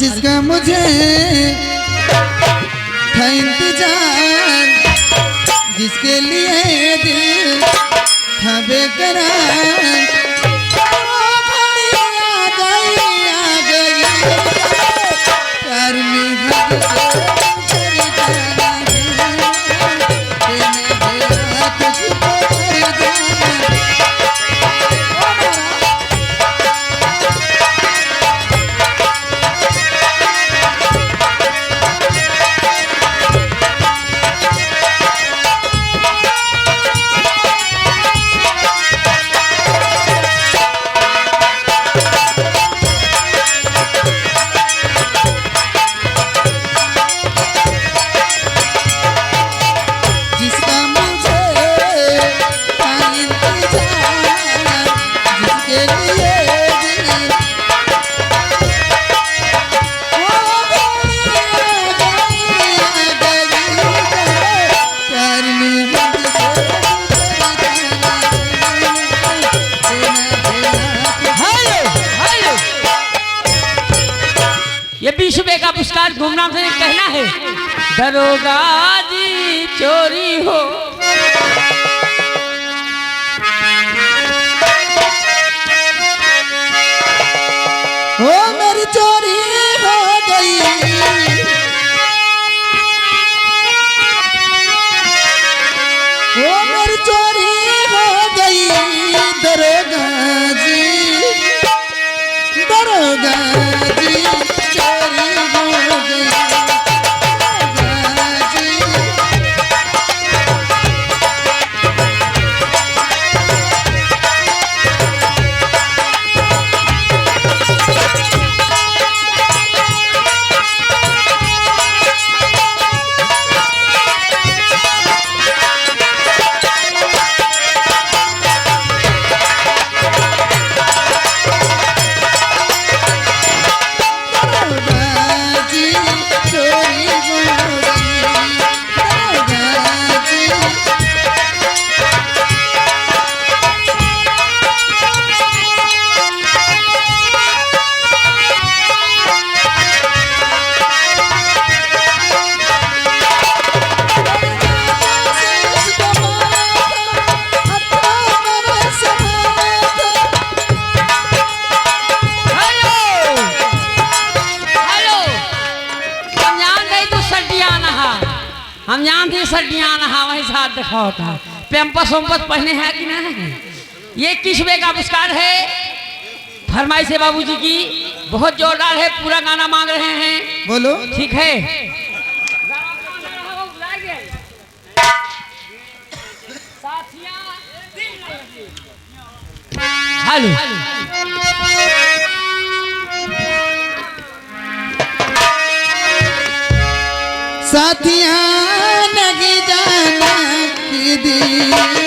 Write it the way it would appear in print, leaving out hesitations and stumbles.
जिसका मुझे था इंतजार, जिसके लिए दिल था बेकरार, वो घड़ी आ गई प्यार में हद से कर जाना है, देने गया तुझको कर जाना। ये 20 रुपए का पुरस्कार गुमनाम से कहना है, दरोगा जी चोरी हो मेरी चोरी हो गई, मेरी चोरी हो गई, दरोगा जी, दरोगा जी चोरी हो गई, दरोगा जी। हम जानते सर्दियाँ नहा वही साथ देखा होता है, पैम्पस वम्पस पहने हैं कि नहीं। ये 21 रुपए का पुरस्कार है, फरमाइश है बाबूजी की, बहुत जोरदार है, पूरा गाना मांग रहे हैं। बोलो ठीक है। हेलो साथिया नगी जाना की दी